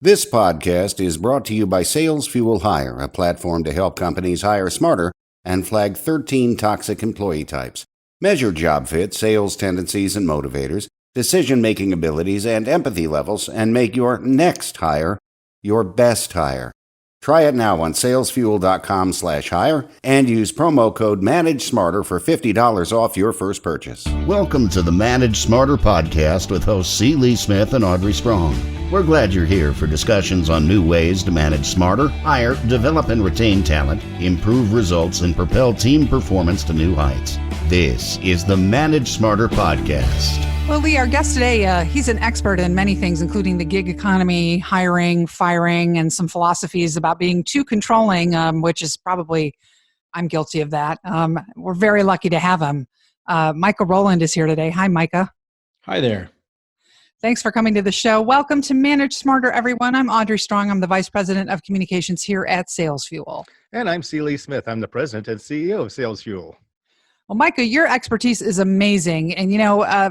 This podcast is brought to you by Sales Fuel Hire, a platform to help companies hire smarter and flag 13 toxic employee types. Measure job fit, sales tendencies and motivators, decision-making abilities, and empathy levels, and make your next hire your best hire. Try it now on salesfuel.com/hire and use promo code MANAGESMARTER for $50 off your first purchase. Welcome to the Manage Smarter podcast with hosts C. Lee Smith and Audrey Strong. We're glad you're here for discussions on new ways to manage smarter, hire, develop and retain talent, improve results, and propel team performance to new heights. This is the Manage Smarter podcast. Well, Lee, our guest today, he's an expert in many things, including the gig economy, hiring, firing, and some philosophies about being too controlling, which is probably, I'm guilty of that. We're very lucky to have him. Micah Rowland is here today. Hi, Micah. Hi there. Thanks for coming to the show. Welcome to Manage Smarter, everyone. I'm Audrey Strong. I'm the Vice President of Communications here at Sales Fuel. And I'm C. Lee Smith. I'm the President and CEO of Sales Fuel. Well, Micah, your expertise is amazing. And,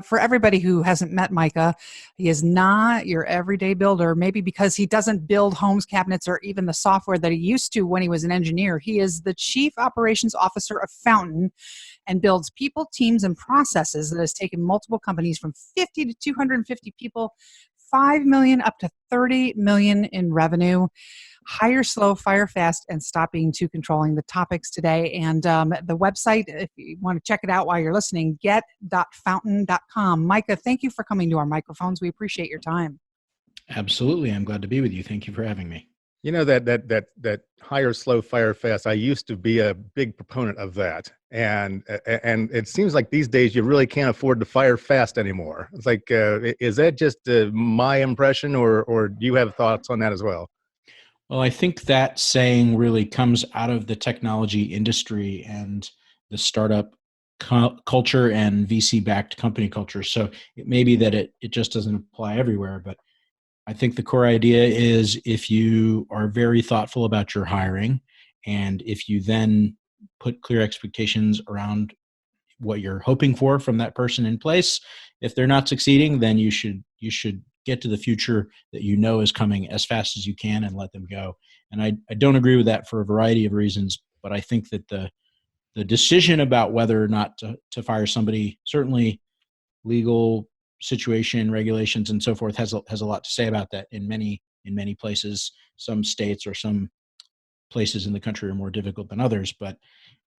for everybody who hasn't met Micah, he is not your everyday builder, maybe because he doesn't build homes, cabinets, or even the software that he used to when he was an engineer. He is the Chief Operations Officer of Fountain and builds people, teams, and processes that has taken multiple companies from 50 to 250 people, 5 million up to 30 million in revenue. Hire slow, fire fast, and stop being too controlling. The topics today. And the website, if you want to check it out while you're listening, get.fountain.com. Micah, thank you for coming to our microphones. We appreciate your time. Absolutely. I'm glad to be with you. Thank you for having me. You know, that hire slow, fire fast, I used to be a big proponent of that. And it seems like these days you really can't afford to fire fast anymore. It's like, is that just my impression or do you have thoughts on that as well? Well, I think that saying really comes out of the technology industry and the startup culture and VC-backed company culture. So it may be that it just doesn't apply everywhere, but I think the core idea is if you are very thoughtful about your hiring and if you then put clear expectations around what you're hoping for from that person in place, if they're not succeeding, then you should get to the future that you know is coming as fast as you can and let them go. And I don't agree with that for a variety of reasons, but I think that the decision about whether or not to fire somebody, certainly legal situation, regulations, and so forth has a lot to say about that in many places. Some states or some places in the country are more difficult than others, but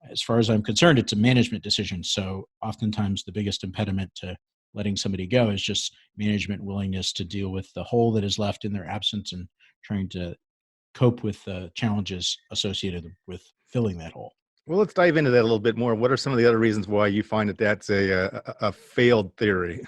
as far as I'm concerned, it's a management decision. So oftentimes the biggest impediment to letting somebody go is just management willingness to deal with the hole that is left in their absence and trying to cope with the challenges associated with filling that hole. Well, let's dive into that a little bit more. What are some of the other reasons why you find that that's a failed theory?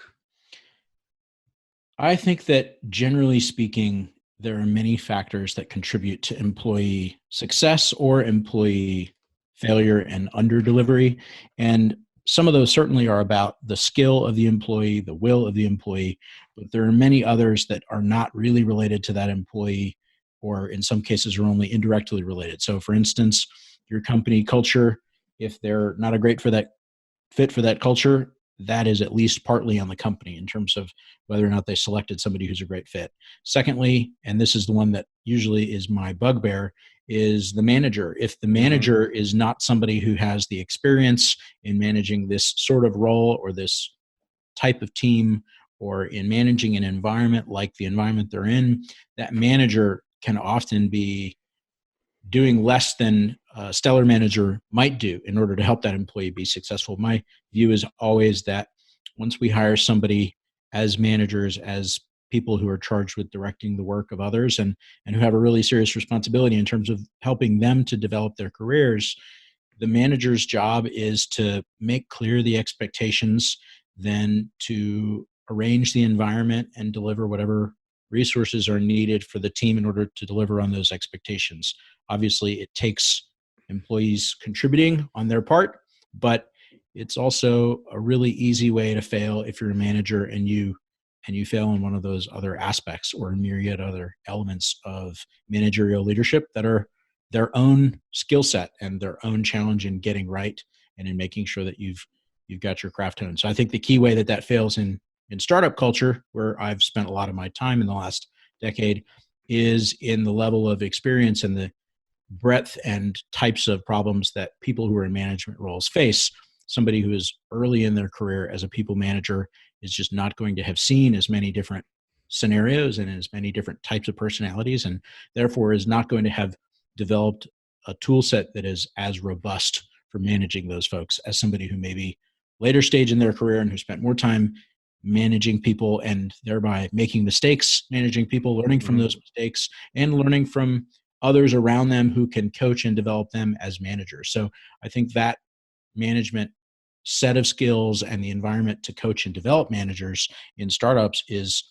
I think that generally speaking, there are many factors that contribute to employee success or employee failure and under-delivery. And some of those certainly are about the skill of the employee, the will of the employee, but there are many others that are not really related to that employee, or in some cases are only indirectly related. So for instance, your company culture, if they're not a great fit for that culture, that is at least partly on the company in terms of whether or not they selected somebody who's a great fit. Secondly, and this is the one that usually is my bugbear, is the manager. If the manager is not somebody who has the experience in managing this sort of role or this type of team or in managing an environment like the environment they're in, that manager can often be doing less than a stellar manager might do in order to help that employee be successful. My view is always that once we hire somebody as managers, as people who are charged with directing the work of others and who have a really serious responsibility in terms of helping them to develop their careers, the manager's job is to make clear the expectations, then to arrange the environment and deliver whatever resources are needed for the team in order to deliver on those expectations. Obviously, it takes employees contributing on their part, but it's also a really easy way to fail if you're a manager and you fail in one of those other aspects or a myriad other elements of managerial leadership that are their own skill set and their own challenge in getting right and in making sure that you've got your craft honed. So I think the key way that fails in startup culture, where I've spent a lot of my time in the last decade, is in the level of experience and the breadth and types of problems that people who are in management roles face. Somebody who is early in their career as a people manager is just not going to have seen as many different scenarios and as many different types of personalities, and therefore is not going to have developed a tool set that is as robust for managing those folks as somebody who may be later stage in their career and who spent more time managing people and thereby making mistakes, managing people, learning from those mistakes, and learning from others around them who can coach and develop them as managers. So I think that management set of skills and the environment to coach and develop managers in startups is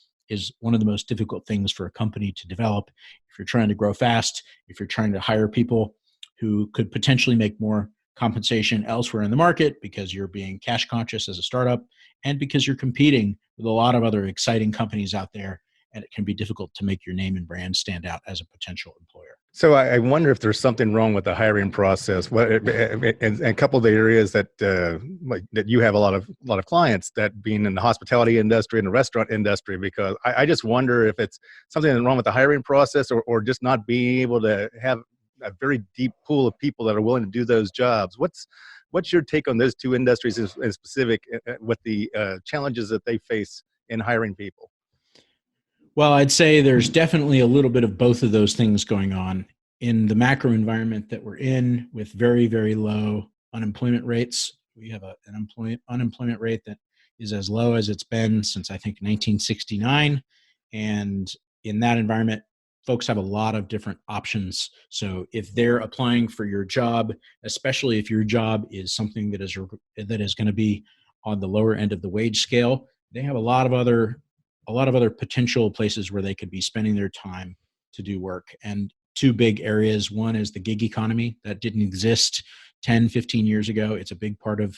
one of the most difficult things for a company to develop. If you're trying to grow fast, if you're trying to hire people who could potentially make more compensation elsewhere in the market because you're being cash conscious as a startup and because you're competing with a lot of other exciting companies out there, and it can be difficult to make your name and brand stand out as a potential employer. So I wonder if there's something wrong with the hiring process. And a couple of the areas that that you have a lot of clients, that being in the hospitality industry and the restaurant industry, because I just wonder if it's something wrong with the hiring process, or just not being able to have a very deep pool of people that are willing to do those jobs. What's your take on those two industries in specific, with the challenges that they face in hiring people? Well, I'd say there's definitely a little bit of both of those things going on in the macro environment that we're in, with very, very low unemployment rates. We have an unemployment rate that is as low as it's been since, I think, 1969. And in that environment, folks have a lot of different options. So if they're applying for your job, especially if your job is something that is going to be on the lower end of the wage scale, they have a lot of other potential places where they could be spending their time to do work. And two big areas. One is the gig economy that didn't exist 10, 15 years ago. It's a big part of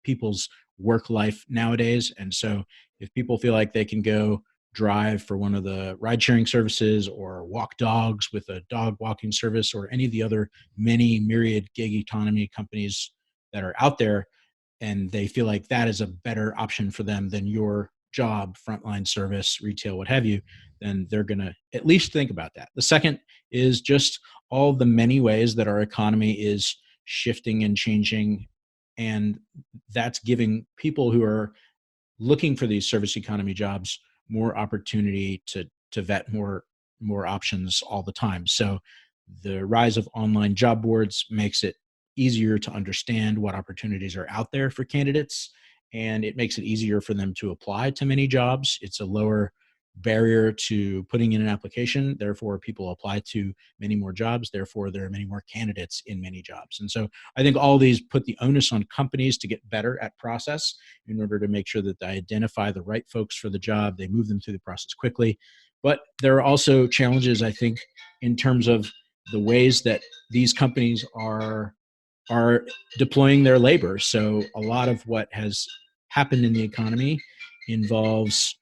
people's work life nowadays. And so if people feel like they can go drive for one of the ride sharing services or walk dogs with a dog walking service or any of the other many myriad gig economy companies that are out there, and they feel like that is a better option for them than your job, frontline service, retail, what have you, then they're going to at least think about that. The second is just all the many ways that our economy is shifting and changing. And that's giving people who are looking for these service economy jobs more opportunity to vet more options all the time. So the rise of online job boards makes it easier to understand what opportunities are out there for candidates, and it makes it easier for them to apply to many jobs. It's a lower barrier to putting in an application. Therefore, people apply to many more jobs. Therefore, there are many more candidates in many jobs. And so I think all these put the onus on companies to get better at process in order to make sure that they identify the right folks for the job. They move them through the process quickly. But there are also challenges, I think, in terms of the ways that these companies are deploying their labor. So a lot of what has happened in the economy involves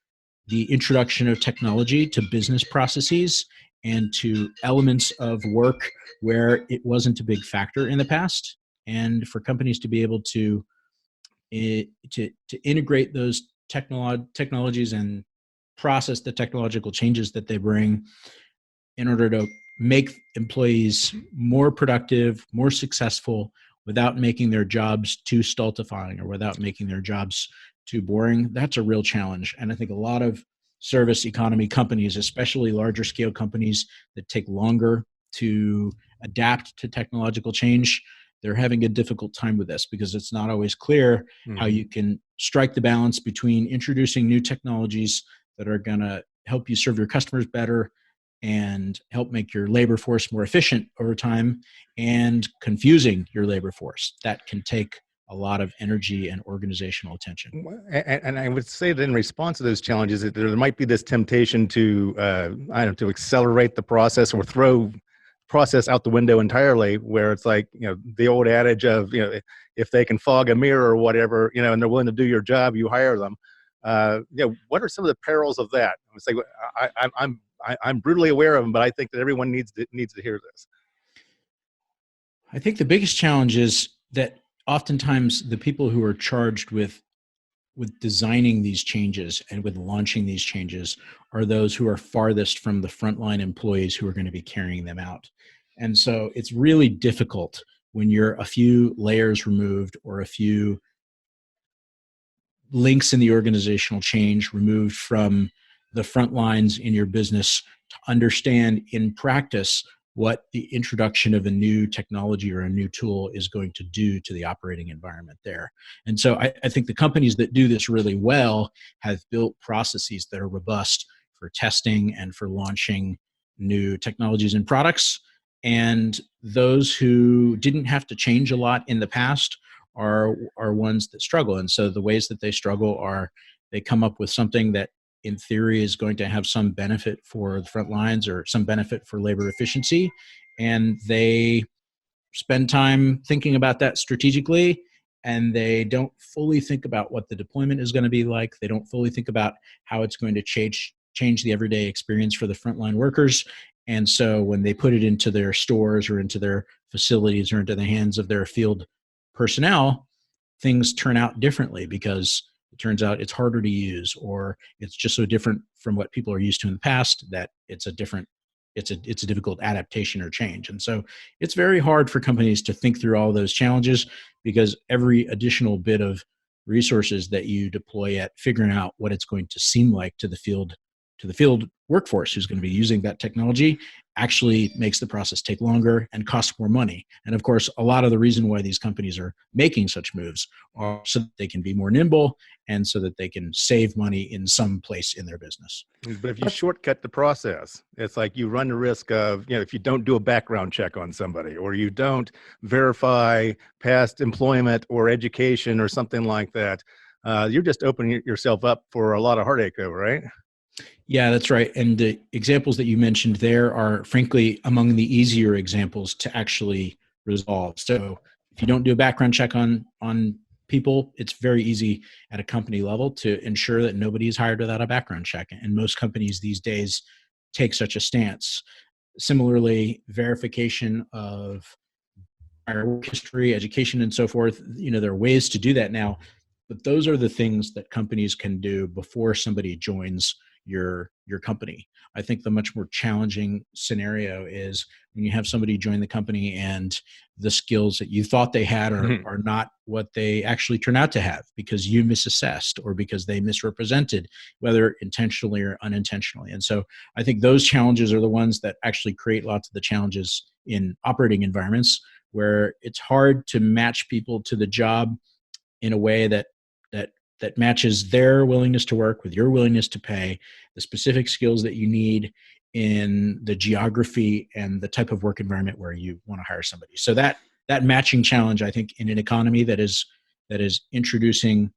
the introduction of technology to business processes and to elements of work where it wasn't a big factor in the past. And for companies to be able to integrate those technologies and process the technological changes that they bring in order to make employees more productive, more successful, without making their jobs too stultifying or without making their jobs too boring, that's a real challenge. And I think a lot of service economy companies, especially larger scale companies that take longer to adapt to technological change, they're having a difficult time with this because it's not always clear how you can strike the balance between introducing new technologies that are going to help you serve your customers better and help make your labor force more efficient over time, and confusing your labor force. That can take a lot of energy and organizational attention. And I would say that in response to those challenges, that there might be this temptation to, to accelerate the process or throw process out the window entirely, where it's like, the old adage of, if they can fog a mirror or whatever, and they're willing to do your job, you hire them. What are some of the perils of that? It's like, I'm brutally aware of them, but I think that everyone needs to hear this. I think the biggest challenge is that oftentimes the people who are charged with designing these changes and with launching these changes are those who are farthest from the frontline employees who are going to be carrying them out. And so it's really difficult when you're a few layers removed or a few links in the organizational change removed from the front lines in your business to understand in practice what the introduction of a new technology or a new tool is going to do to the operating environment there. And so I think the companies that do this really well have built processes that are robust for testing and for launching new technologies and products. And those who didn't have to change a lot in the past are ones that struggle. And so the ways that they struggle are they come up with something that in theory is going to have some benefit for the front lines or some benefit for labor efficiency. And they spend time thinking about that strategically, and they don't fully think about what the deployment is going to be like. They don't fully think about how it's going to change the everyday experience for the frontline workers. And so when they put it into their stores or into their facilities or into the hands of their field personnel, things turn out differently because it turns out it's harder to use, or it's just so different from what people are used to in the past that it's a difficult adaptation or change. And so it's very hard for companies to think through all those challenges, because every additional bit of resources that you deploy at figuring out what it's going to seem like to the field workforce who's going to be using that technology actually makes the process take longer and cost more money. And of course, a lot of the reason why these companies are making such moves are so that they can be more nimble and so that they can save money in some place in their business. But if you shortcut the process, it's like you run the risk of, if you don't do a background check on somebody, or you don't verify past employment or education or something like that, you're just opening yourself up for a lot of heartache over, right? Yeah, that's right. And the examples that you mentioned there are, frankly, among the easier examples to actually resolve. So if you don't do a background check on people, it's very easy at a company level to ensure that nobody is hired without a background check. And most companies these days take such a stance. Similarly, verification of prior work history, education, and so forth, there are ways to do that now, but those are the things that companies can do before somebody joins your company. I think the much more challenging scenario is when you have somebody join the company and the skills that you thought they had are not what they actually turn out to have because you misassessed or because they misrepresented, whether intentionally or unintentionally. And so I think those challenges are the ones that actually create lots of the challenges in operating environments where it's hard to match people to the job in a way that matches their willingness to work with your willingness to pay, the specific skills that you need in the geography and the type of work environment where you want to hire somebody. So that matching challenge, I think, in an economy that is introducing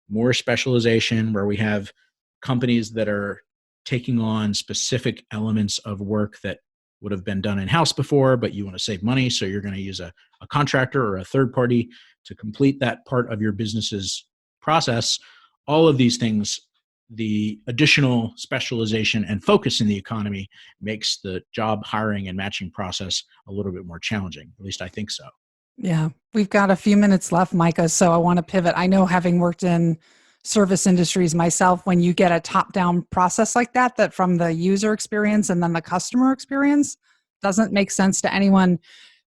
more specialization, where we have companies that are taking on specific elements of work that would have been done in-house before, but you want to save money, so you're going to use a contractor or a third party to complete that part of your business's process. All of these things, the additional specialization and focus in the economy makes the job hiring and matching process a little bit more challenging. At least I think so. Yeah, we've got a few minutes left, Micah, so I want to pivot. I know, having worked in service industries myself, when you get a top-down process like that from the user experience and then the customer experience doesn't make sense to anyone,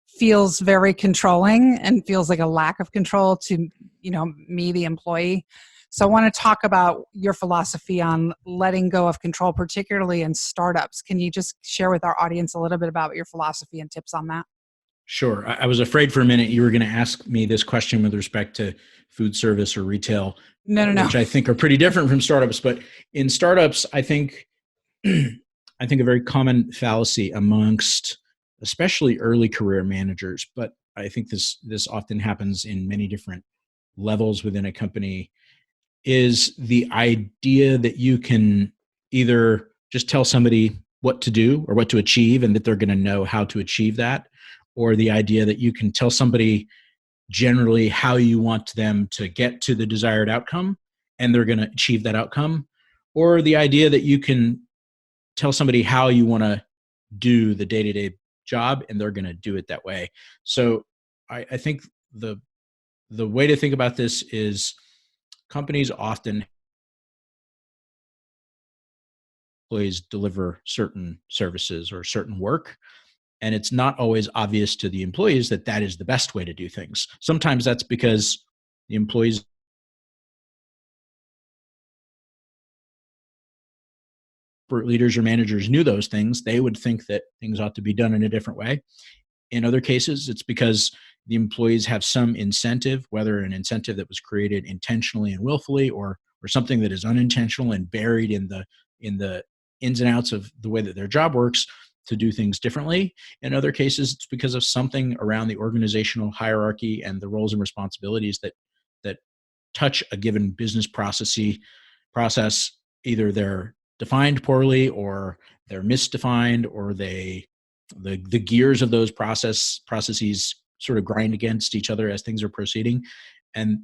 feels very controlling and feels like a lack of control to, me, the employee. So I want to talk about your philosophy on letting go of control, particularly in startups. Can you just share with our audience a little bit about your philosophy and tips on that? Sure. I was afraid for a minute you were going to ask me this question with respect to food service or retail, no. which I think are pretty different from startups. But in startups, I think a very common fallacy amongst especially early career managers, but I think this often happens in many different levels within a company, is the idea that you can either just tell somebody what to do or what to achieve and that they're going to know how to achieve that, or the idea that you can tell somebody generally how you want them to get to the desired outcome and they're going to achieve that outcome, or the idea that you can tell somebody how you want to do the day-to-day job and they're going to do it that way. So I think the way to think about this is companies often employees deliver certain services or certain work, and it's not always obvious to the employees that that is the best way to do things. Sometimes that's because the employees leaders or managers knew those things. They would think that things ought to be done in a different way. In other cases, it's because the employees have some incentive, whether an incentive that was created intentionally and willfully, or something that is unintentional and buried in the ins and outs of the way that their job works, to do things differently. In other cases, it's because of something around the organizational hierarchy and the roles and responsibilities that touch a given business process. Either they're defined poorly, or they're misdefined, or the gears of those processes sort of grind against each other as things are proceeding. And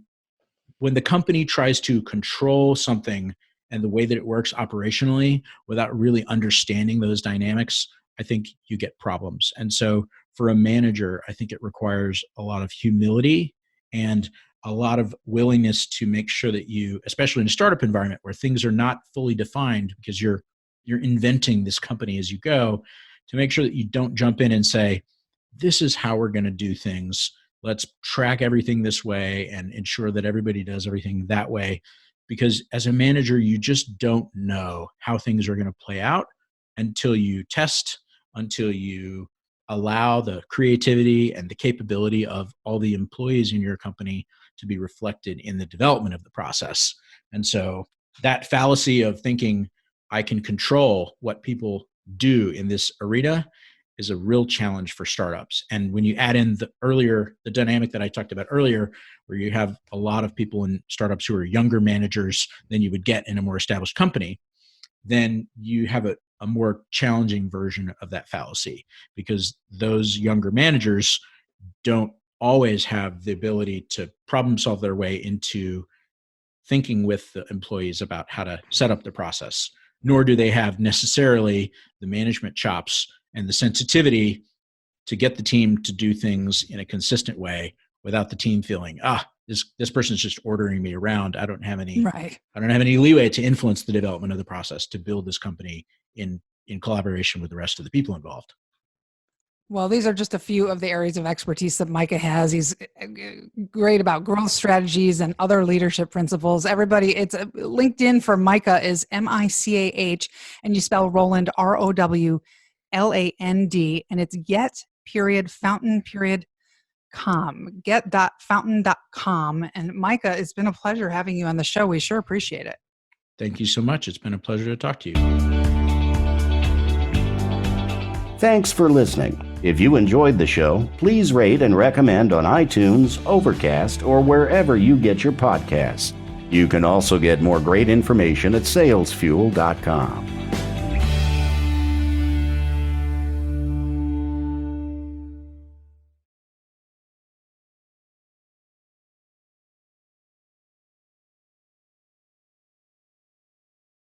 when the company tries to control something and the way that it works operationally without really understanding those dynamics, I think you get problems. And so for a manager, I think it requires a lot of humility and a lot of willingness to make sure that you, especially in a startup environment where things are not fully defined because you're inventing this company as you go, to make sure that you don't jump in and say, this is how we're going to do things. Let's track everything this way and ensure that everybody does everything that way. Because as a manager, you just don't know how things are going to play out until you test, until you allow the creativity and the capability of all the employees in your company to be reflected in the development of the process. And so that fallacy of thinking I can control what people do in this arena is a real challenge for startups. And when you add in the dynamic that I talked about earlier, where you have a lot of people in startups who are younger managers than you would get in a more established company, then you have a more challenging version of that fallacy, because those younger managers don't always have the ability to problem solve their way into thinking with the employees about how to set up the process, nor do they have necessarily the management chops and the sensitivity to get the team to do things in a consistent way without the team feeling, this person's just ordering me around. I don't have any leeway to influence the development of the process to build this company in collaboration with the rest of the people involved. Well, these are just a few of the areas of expertise that Micah has. He's great about growth strategies and other leadership principles. Everybody, it's LinkedIn for Micah is Micah, and you spell Rowland Rowland, and it's get.fountain.com, get.fountain.com. And Micah, it's been a pleasure having you on the show. We sure appreciate it. Thank you so much. It's been a pleasure to talk to you. Thanks for listening. If you enjoyed the show, please rate and recommend on iTunes, Overcast, or wherever you get your podcasts. You can also get more great information at salesfuel.com.